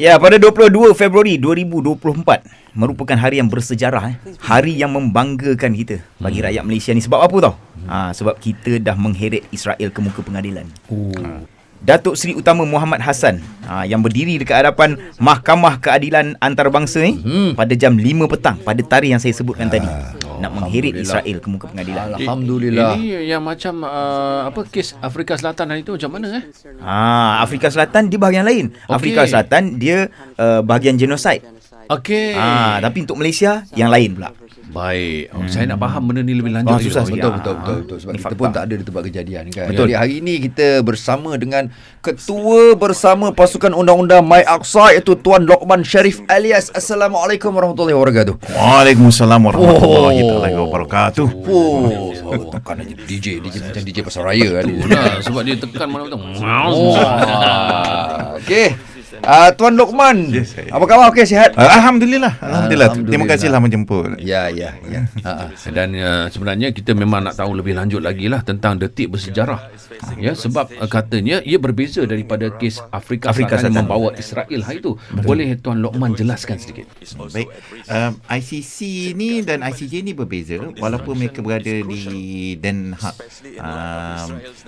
Ya, pada 22 Februari 2024 merupakan hari yang bersejarah, hari yang membanggakan kita bagi rakyat Malaysia ni. Sebab apa tau? Sebab kita dah mengheret Israel ke muka pengadilan. Datuk Seri Utama Muhammad Hassan yang berdiri dekat hadapan Mahkamah Keadilan Antarabangsa ni pada jam 5 petang pada tarikh yang saya sebutkan tadi, nak mengheret Israel ke muka pengadilan. Alhamdulillah. Ini yang macam kes Afrika Selatan hari itu macam mana Afrika Selatan dia bahagian lain. Afrika Selatan dia bahagian genosid. Okey. Tapi untuk Malaysia yang lain pula. Baik. Saya nak faham benda ni lebih lanjut. Susah sikit. Betul. Sebab kita pun tak ada di tempat kejadian kan. Betul. Jadi hari ini kita bersama dengan Ketua Bersama Pasukan Undang-Undang My Aqsa, iaitu Tuan Lokman Sharif alias. Assalamualaikum warahmatullahi wabarakatuh. Waalaikumsalam warahmatullahi wabarakatuh. Tekan aja DJ macam DJ pasar raya kan. Sebab dia tekan mana-mana. Okey. Tuan Lokman, apa khabar? Okey, sihat? Alhamdulillah. Terima kasihlah menjemput. Ya. Dan sebenarnya kita memang nak tahu lebih lanjut lagi lah tentang detik bersejarah. Ya, sebab katanya ia berbeza daripada kes Afrika Selatan yang membawa Israel hari itu. Boleh Tuan Lokman jelaskan sedikit? Baik. ICC ni dan ICJ ni berbeza walaupun mereka berada di Den Haag.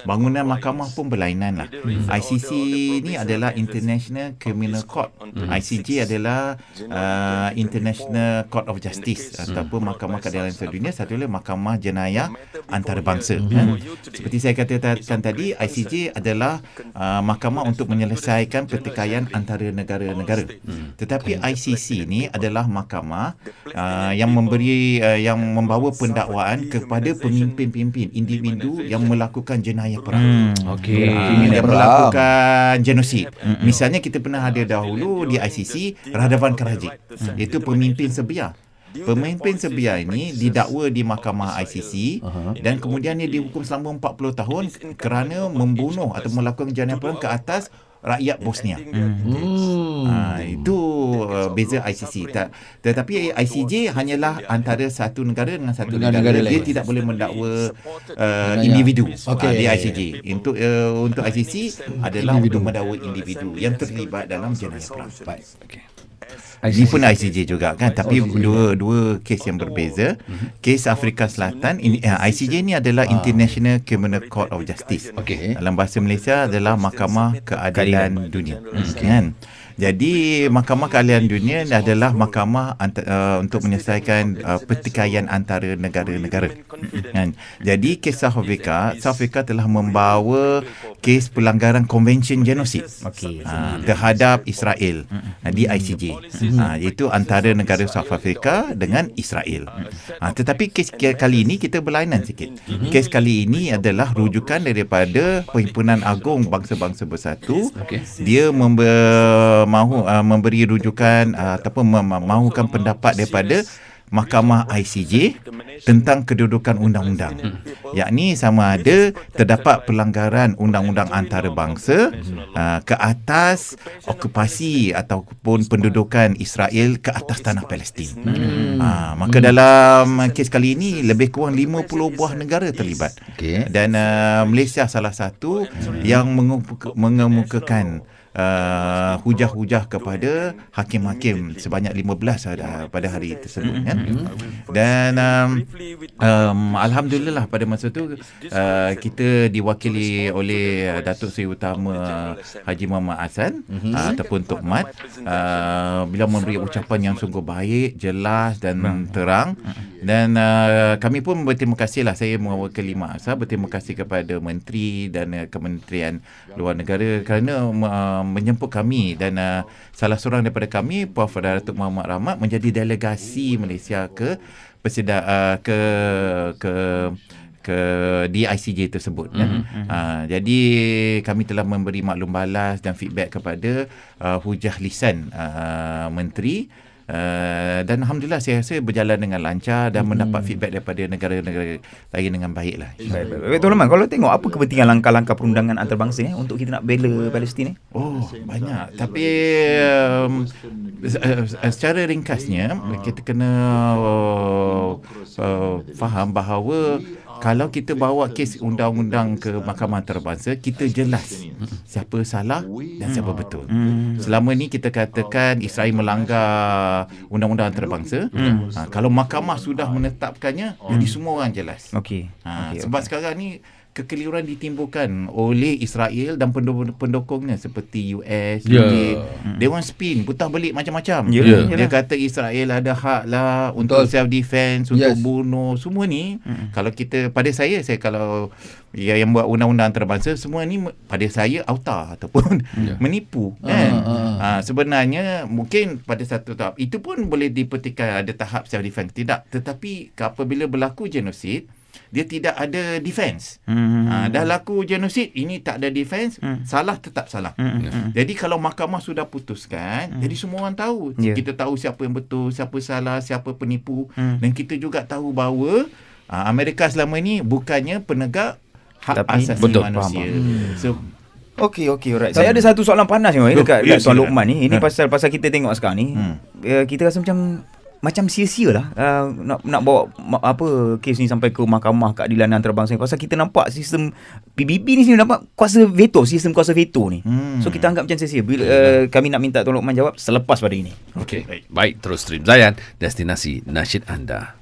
Bangunan mahkamah pun berlainan lah. ICC ni adalah International Criminal Court. ICJ adalah International Court of Justice ataupun Mahkamah Keadilan Sedunia. Satu lagi Mahkamah Jenayah Antarabangsa. Seperti saya katakan tadi, ICJ adalah mahkamah untuk menyelesaikan pertikaian antara negara-negara. Tetapi ICC ni adalah mahkamah yang memberi yang membawa pendakwaan kepada pemimpin-pemimpin individu yang melakukan jenayah perang. Yang melakukan genosid. Misalnya kita pernah ada dahulu di ICC Radhavan Karadzic, iaitu pemimpin Serbia. Pemimpin Serbia ini didakwa di mahkamah ICC dan kemudian dia dihukum selama 40 tahun kerana membunuh atau melakukan jenayah perang ke atas rakyat Bosnia. Itu beza ICC. Tetapi ICJ hanyalah antara satu negara dengan satu negara. Dia tidak boleh mendakwa individu di ICJ. Untuk ICC adalah untuk mendakwa individu yang terlibat dalam jenayah perang. Ini pun ICJ juga kan, tapi dua kes yang berbeza. Kes Afrika Selatan ini, ICJ ni adalah International Criminal Court of Justice. Dalam bahasa Malaysia adalah Mahkamah Keadilan Dunia. Kan? Jadi Mahkamah Keadilan Dunia adalah mahkamah untuk menyelesaikan pertikaian antara negara-negara. Kan? Jadi kes South Africa telah membawa kes pelanggaran Konvensyen Genosid terhadap Israel di ICJ. Iaitu antara negara South Africa dengan Israel. Tetapi kes kali ini kita berlainan sikit. Kes kali ini adalah rujukan daripada Perhimpunan Agung Bangsa-Bangsa Bersatu. Dia memberi rujukan ataupun mahukan pendapat daripada Mahkamah ICJ tentang kedudukan undang-undang, yakni sama ada terdapat pelanggaran undang-undang antarabangsa ke atas okupasi ataupun pendudukan Israel ke atas tanah Palestin. Maka dalam kes kali ini lebih kurang 50 buah negara terlibat. Dan Malaysia salah satu yang mengemukakan hujah-hujah kepada hakim-hakim sebanyak 15 pada hari tersebut kan. Dan alhamdulillah pada masa tu kita diwakili oleh Datuk Seri Utama Haji Muhammad Hassan ataupun Tok Mat. Beliau memberi ucapan yang sungguh baik, jelas dan terang. Dan kami pun berterima kasih lah, saya mewakili Mak Aqsa berterima kasih kepada Menteri dan Kementerian Luar Negara kerana menjemput kami, dan salah seorang daripada kami, Prof. Datuk Muhammad Rahmat, menjadi delegasi Malaysia ke di ICJ tersebut. Jadi kami telah memberi maklum balas dan feedback kepada hujah lisan Menteri. Dan alhamdulillah saya rasa berjalan dengan lancar dan mendapat feedback daripada negara-negara lain dengan baiklah. Baik. Tuan Lokman, kalau tengok apa kepentingan langkah-langkah perundangan antarabangsa untuk kita nak bela Palestin ni? Banyak. Tapi secara ringkasnya kita kena faham bahawa kalau kita bawa kes undang-undang ke Mahkamah Antarabangsa, kita jelas siapa salah dan siapa betul. Selama ni kita katakan Israel melanggar undang-undang antarabangsa. Kalau mahkamah sudah menetapkannya, jadi semua orang jelas. Okey. Sebab sekarang ni kekeliruan ditimbulkan oleh Israel dan pendukungnya seperti US, UK. Dia orang spin, putah belik macam-macam. Dia kata Israel ada hak lah untuk self-defense, untuk bunuh. Semua ni, kalau kita, pada saya kalau yang buat undang-undang antarabangsa, semua ni pada saya auta ataupun menipu. Kan? Sebenarnya mungkin pada satu tahap, itu pun boleh dipertikaikan ada tahap self-defense. Tidak. Tetapi apabila berlaku genosid, dia tidak ada defense. Dah laku genosid, ini tak ada defense, salah tetap salah. Jadi kalau mahkamah sudah putuskan, jadi semua orang tahu. Kita tahu siapa yang betul, siapa salah, siapa penipu. Dan kita juga tahu bahawa Amerika selama ini bukannya penegak hak asasi manusia. So, Okey, alright. Saya ada satu soalan panas dekat Tuan Lokman ni. Ini pasal kita tengok sekarang ni, kita rasa macam sia-sia lah nak bawa kes ni sampai ke Mahkamah Keadilan Antarabangsa. Pasal kita nampak sistem PBB ni sini nampak sistem kuasa veto ni. So kita anggap macam sia-sia. Bila kami nak minta Tuan Lokman jawab selepas pada ini. Okey. Baik, terus stream Zayan, destinasi nasyid anda.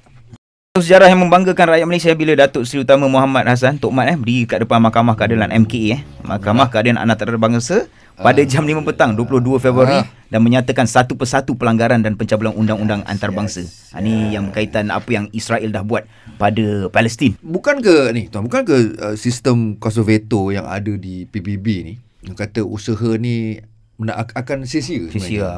Sejarah yang membanggakan rakyat Malaysia bila Datuk Seri Utama Muhammad Hassan Tok Mat berdiri kat depan Mahkamah Keadilan MKA Mahkamah Keadilan Antarabangsa pada jam 5 petang 22 Februari dan menyatakan satu persatu pelanggaran dan pencabulan undang-undang antarabangsa. Ini yang berkaitan apa yang Israel dah buat pada Palestin. Bukan ke sistem kuasa veto yang ada di PBB ni yang kata usaha ni akan sia-sia sebenarnya.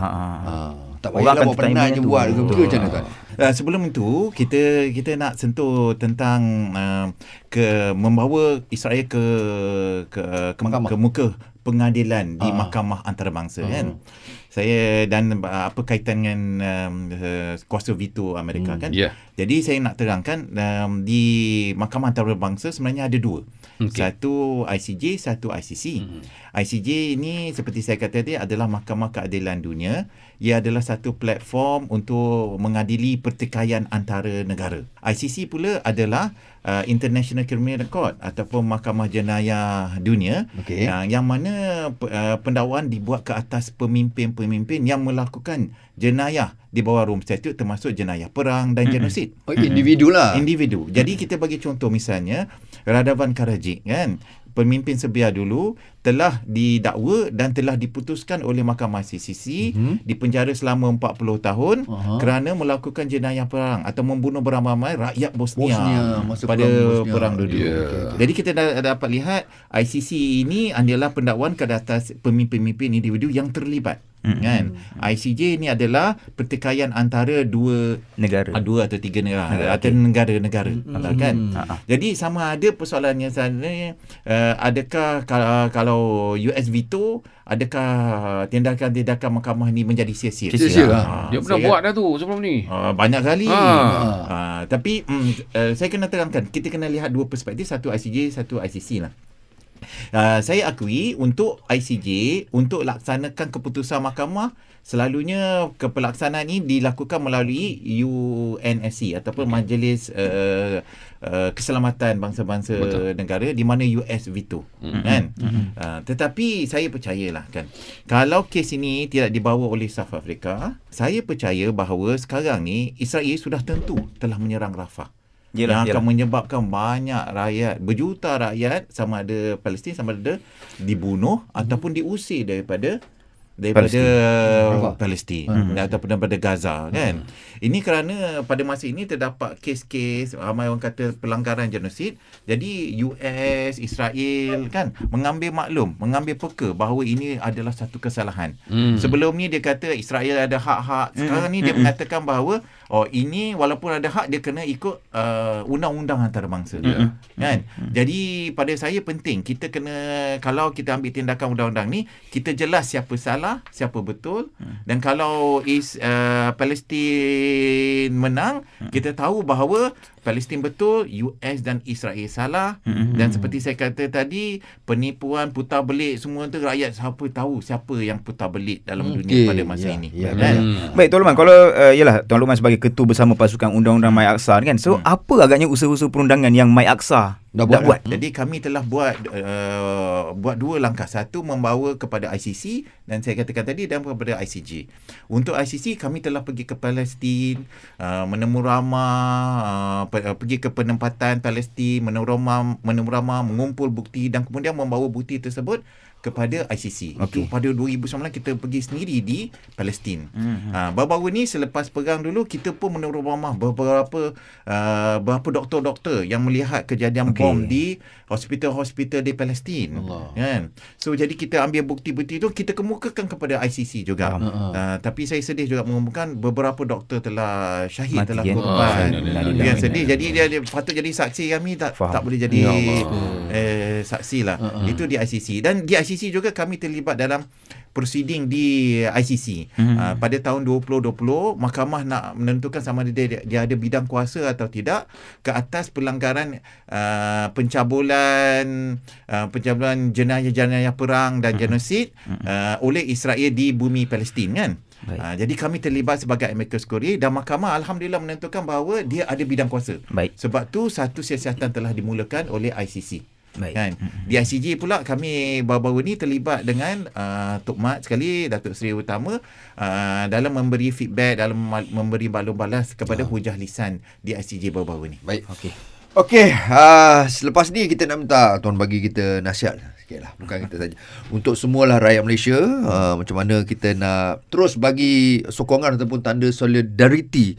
Tak payahlah buat penat je buat ke macam mana kan. Sebelum itu kita nak sentuh tentang membawa Israel ke muka pengadilan di Mahkamah Antarabangsa kan. Saya dan apa kaitan dengan kuasa veto Amerika kan. Jadi saya nak terangkan di Mahkamah Antarabangsa sebenarnya ada dua. Satu ICJ, satu ICC. ICJ ini seperti saya kata tadi adalah Mahkamah Keadilan Dunia. Ia adalah satu platform untuk mengadili pertikaian antara negara. ICC pula adalah International Criminal Court ataupun Mahkamah Jenayah Dunia yang mana pendakwaan dibuat ke atas pemimpin-pemimpin yang melakukan jenayah di bawah Rome Statute termasuk jenayah perang dan genosid. Individu lah. Individu. Jadi kita bagi contoh misalnya Radovan Karadzic kan. Pemimpin Serbia dulu telah didakwa dan telah diputuskan oleh Mahkamah CCC dipenjara selama 40 tahun kerana melakukan jenayah perang atau membunuh beramai-ramai rakyat Bosnia pada perang dunia. Jadi kita dapat lihat ICC ini adalah pendakwaan ke atas pemimpin-pemimpin individu yang terlibat. Kan? ICJ ni adalah pertikaian antara dua atau tiga negara atau negara-negara kan. Jadi sama ada persoalannya sana adakah kalau US veto, adakah tindakan-tindakan mahkamah ni menjadi sia-sia? Dia pernah buat dah tu sebelum ni. Banyak kali. Tapi saya kena terangkan, kita kena lihat dua perspektif, satu ICJ, satu ICC lah. Saya akui untuk ICJ untuk laksanakan keputusan mahkamah selalunya pelaksanaan ini dilakukan melalui UNSC ataupun Majlis Keselamatan Bangsa-Bangsa Negara di mana US veto kan. Tetapi saya percayalah kan, kalau kes ini tidak dibawa oleh South Africa, saya percaya bahawa sekarang ni Israel sudah tentu telah menyerang Rafah. Yang akan menyebabkan banyak rakyat, berjuta rakyat sama ada Palestin sama ada dibunuh ataupun diusir daripada Palestin ataupun daripada Gaza kan. Ini kerana pada masa ini terdapat kes-kes ramai orang kata pelanggaran genosid. Jadi US, Israel kan mengambil peka bahawa ini adalah satu kesalahan. Sebelum ni dia kata Israel ada hak-hak. Sekarang ni dia mengatakan bahawa ini walaupun ada hak dia kena ikut undang-undang antarabangsa kan. Jadi pada saya penting kita kena, kalau kita ambil tindakan undang-undang ni, kita jelas siapa salah, salah, siapa betul. Dan kalau Palestin menang, kita tahu bahawa Palestin betul, US dan Israel salah. Dan seperti saya kata tadi, penipuan, putar belik semua tu, rakyat siapa yang putar belik dalam dunia pada masa ini. Baik, Tuan Luqman, kalau yalah Tuan Luqman sebagai ketua bersama pasukan undang-undang Mai Aqsa kan. So apa agaknya usaha-usaha perundangan yang Mai Aqsa dah buat? Jadi kami telah buat dua langkah. Satu, membawa kepada ICC, dan saya katakan tadi, dan kepada ICJ. Untuk ICC, kami telah pergi ke Palestin, menemu ramah, pergi ke penempatan Palestin, menemu ramah, mengumpul bukti dan kemudian membawa bukti tersebut kepada ICC. Itu pada 2019 kita pergi sendiri di Palestin. Baru-baru ni selepas perang dulu, kita pun menemu ramah beberapa doktor-doktor yang melihat kejadian bom di hospital-hospital di Palestin. Kan? So jadi kita ambil bukti-bukti itu, kita kemukakan kepada ICC juga. Tapi saya sedih juga mengumumkan beberapa doktor telah syahid, telah korban. Dia sedih. Jadi dia patut jadi saksi, kami tak boleh jadi saksi lah. Itu di ICC. Dan di ICC juga kami terlibat dalam proceeding di ICC. Pada tahun 2020, mahkamah nak menentukan sama ada dia ada bidang kuasa atau tidak ke atas pelanggaran pencabulan jenayah-jenayah perang dan genosid oleh Israel di bumi Palestin, kan. Jadi kami terlibat sebagai amicus curiae, dan mahkamah alhamdulillah menentukan bahawa dia ada bidang kuasa. Sebab tu satu siasatan telah dimulakan oleh ICC. Kan? Di ICJ pula kami baru-baru ni terlibat dengan Tok Mat sekali, Datuk Seri Utama, dalam memberi feedback, dalam memberi balon balas kepada hujah lisan di ICJ baru-baru ni. Baik. Okey, selepas ni kita nak minta Tuan bagi kita nasihat sikit lah. Bukan kita saja, untuk semualah rakyat Malaysia, macam mana kita nak terus bagi sokongan ataupun tanda solidariti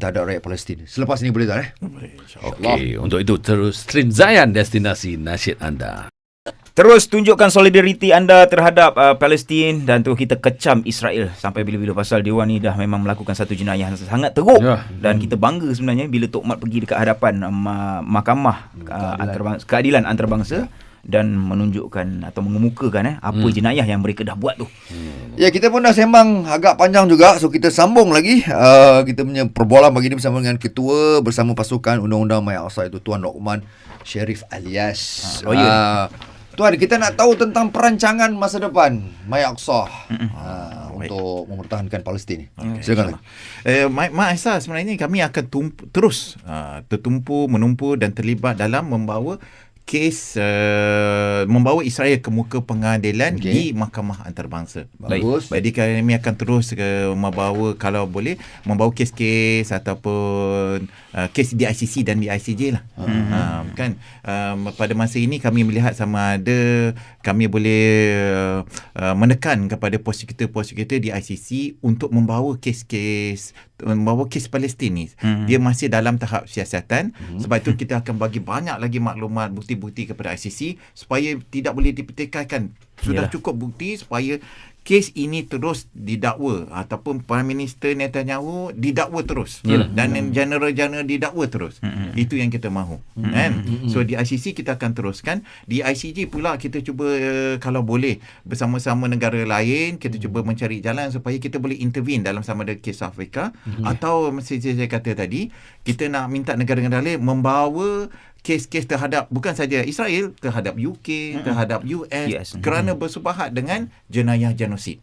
terhadap rakyat Palestin. Selepas ni boleh tak? Boleh, insyaAllah. Okey, untuk itu terus Stream Zayan, destinasi nasyid anda. Terus tunjukkan solidariti anda terhadap Palestin, dan tu kita kecam Israel sampai bila-bila, pasal dia orang ni dah memang melakukan satu jenayah yang sangat teruk. Dan kita bangga sebenarnya bila Tok Mat pergi dekat hadapan mahkamah keadilan antarabangsa dan menunjukkan atau mengemukakan apa jenayah yang mereka dah buat tu. Ya, kita pun dah sembang agak panjang juga, so kita sambung lagi kita punya perbualan pagi ni bersama dengan ketua bersama pasukan undang-undang Mai Aqsa, itu Tuan Luqman Sherif Alias. Tuan, kita nak tahu tentang perancangan masa depan Mai Aqsa untuk mempertahankan Palestin ni. Silakan. Mai Aqsa sebenarnya kami akan terus menumpu dan terlibat dalam membawa kes membawa Israel ke muka pengadilan di mahkamah antarabangsa. Bagus. Jadi kami akan terus membawa, kalau boleh, membawa kes-kes ataupun kes di ICC dan di ICJ lah. Kan pada masa ini kami melihat sama ada kami boleh menekan kepada prosecutor di ICC untuk membawa kes Palestin ni. Dia masih dalam tahap siasatan. Sebab itu kita akan bagi banyak lagi maklumat, bukti-bukti kepada ICC supaya tidak boleh dipertikaikan. Sudah cukup bukti supaya kes ini terus didakwa, ataupun Prime Minister Netanyahu didakwa terus, dan general-general didakwa terus. Itu yang kita mahu, kan? So di ICC kita akan teruskan. Di ICJ pula kita cuba kalau boleh bersama-sama negara lain, kita cuba mencari jalan supaya kita boleh intervene dalam sama ada kes Afrika, atau seperti saya kata tadi, kita nak minta negara-negara lain membawa kes-kes terhadap bukan saja Israel, terhadap UK, terhadap US, kerana bersubahat dengan jenayah genosid.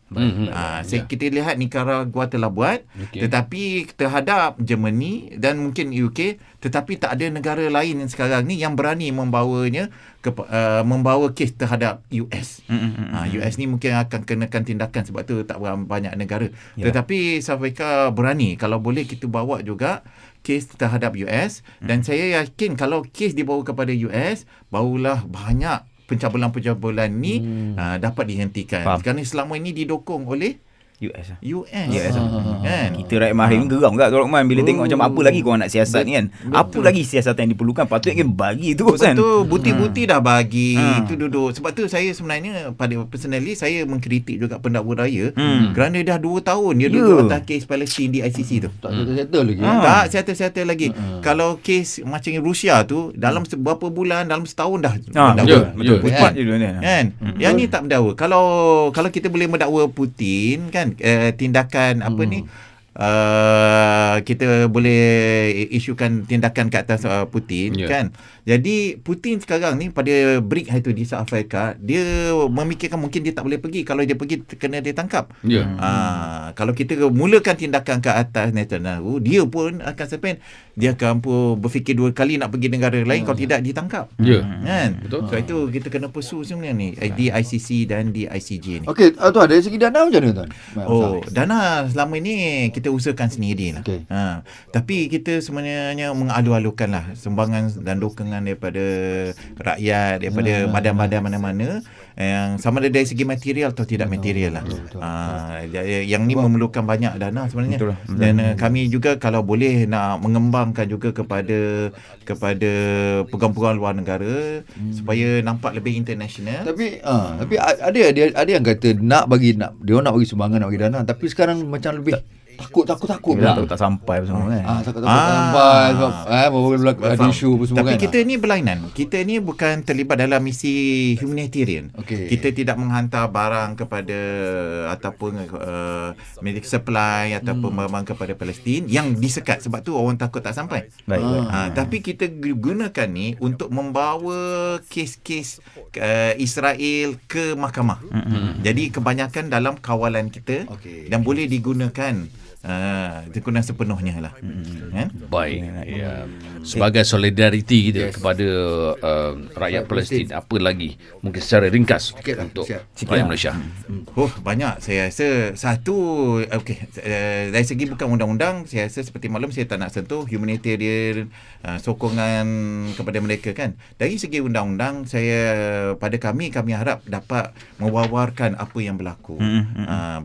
Kita lihat Nicaragua telah buat, tetapi terhadap Germany dan mungkin UK, tetapi tak ada negara lain yang sekarang ni yang berani membawanya membawa kes terhadap US. US ni mungkin akan kenakan tindakan, sebab tu tak banyak negara. Tetapi South Africa berani, kalau boleh kita bawa juga kes terhadap US, dan saya yakin kalau kes dibawa kepada US, barulah banyak pencabulan-pencabulan ni dapat dihentikan. Kerana selama ini didokong oleh US. US. Kan? Kita rakyat mahir ni geram tak Rahman bila tengok macam apa lagi korang nak siasat ni kan. Apa lagi siasatan yang diperlukan? Patutnya bagi terus kan. Betul, buti-buti dah bagi. Itu duduk. Sebab tu saya sebenarnya pada personally saya mengkritik juga pendakwa raya kerana dah 2 tahun dia duduk atas kes Palestin di ICC tu. Tak settle lagi. Tak settle lagi. Kalau kes macam Rusia tu dalam beberapa bulan, dalam setahun dah mendakwa. Betul. Cepat je dia. Kan? Yang ni tak mendakwa. Kalau kita boleh mendakwa Putin kan, tindakan apa ni, kita boleh isukan tindakan ke atas Putin kan. Jadi Putin sekarang ni pada break itu di South Africa, dia memikirkan mungkin dia tak boleh pergi. Kalau dia pergi kena dia tangkap. Kalau kita mulakan tindakan ke atas Netanyahu, dia pun akan spend, dia akan pun berfikir 2 kali nak pergi negara lain, kalau tidak ditangkap. Kan? Betul. So itu kita kena pursue sebenarnya ni di ICC dan di ICJ ni. Okey, tuan dari segi dana macam mana tuan? Dana selama ni kita usahakan sendiri lah. Tapi kita sebenarnya mengalu-alukan lah sumbangan dan dukungan daripada rakyat, daripada badan-badan mana-mana yang sama ada dari segi material atau tidak material lah. Yang ni memerlukan banyak dana sebenarnya. Betul. Dan kami juga kalau boleh nak mengembangkan juga kepada peguam-peguam luar negara supaya nampak lebih international. Tapi ada yang kata dia nak bagi sumbangan, nak bagi dana, tapi sekarang macam lebih takut pula. Tak sampai semua kan. Takut sampai sebab ada isu apa semua. Tapi kan. kita ni berlainan. Kita ni bukan terlibat dalam misi humanitarian. Kita tidak menghantar barang kepada ataupun medical supply ataupun barang kepada Palestin yang disekat, sebab tu orang takut tak sampai. Tapi kita gunakan ni untuk membawa kes-kes Israel ke mahkamah. Jadi kebanyakan dalam kawalan kita dan boleh digunakan sepenuhnya lah. Baik. Sebagai solidariti kita kepada rakyat Palestin, apa lagi mungkin secara ringkas untuk rakyat Malaysia? Banyak. Saya rasa satu, dari segi bukan undang-undang, saya rasa seperti maklum saya tak nak sentuh humanitarian, sokongan kepada mereka kan. Dari segi undang-undang, pada kami harap dapat mewawarkan apa yang berlaku.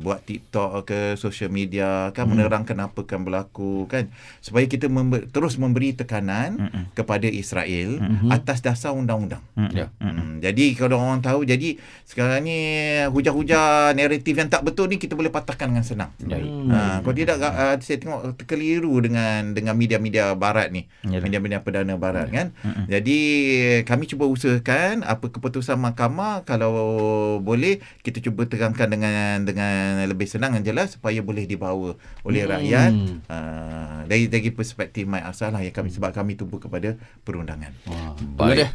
Buat TikTok ke social media kan, menerangkan apa yang berlaku kan, supaya kita terus memberi tekanan kepada Israel atas dasar undang-undang. Jadi kalau orang tahu, jadi sekarang ni hujah-hujah naratif yang tak betul ni kita boleh patahkan dengan senang. Kalau tidak saya tengok terkeliru dengan media-media barat ni, media-media perdana barat kan. Jadi kami cuba usahakan apa keputusan mahkamah, kalau boleh kita cuba terangkan dengan lebih senang dan jelas supaya boleh dibawa oleh rakyat dari perspektif My Asal lah yang sebab kami tumpu kepada perundangan. Baik.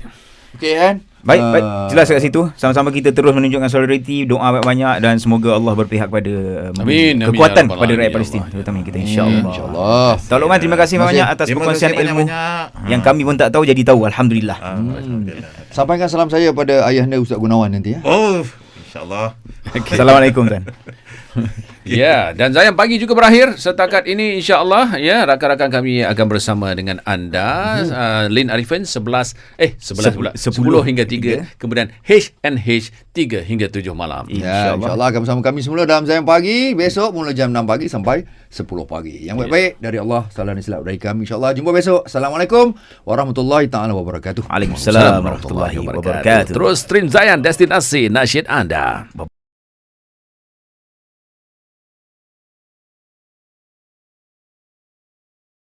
Okey kan? Baik, jelas kat situ. Sama-sama kita terus menunjukkan solidariti, doa banyak-banyak dan semoga Allah berpihak pada kekuatan kepada rakyat Palestin, terutama kita insya-Allah. Tuan Luqman, terima kasih banyak atas perkongsian ilmu yang kami pun tak tahu jadi tahu. Alhamdulillah. Sampaikan salam saya pada ayahanda Ustaz Gunawan nanti ya. InsyaAllah. Assalamualaikum tuan. Dan Zayan Pagi juga berakhir setakat ini, insya-Allah rakan-rakan kami akan bersama dengan anda. Lin Arifin 11 pula 10 hingga 3, kemudian HNH 3 hingga 7 malam. InsyaAllah akan bersama kami semula dalam Zayan Pagi besok mula jam 6 pagi sampai 10 pagi. Yang baik-baik dari Allah, salam dan silap dari kami, insya-Allah. Jumpa besok. Assalamualaikum warahmatullahi taala wabarakatuh. Waalaikumsalam warahmatullahi wabarakatuh. Terus stream Zayan, destinasi nasyid anda.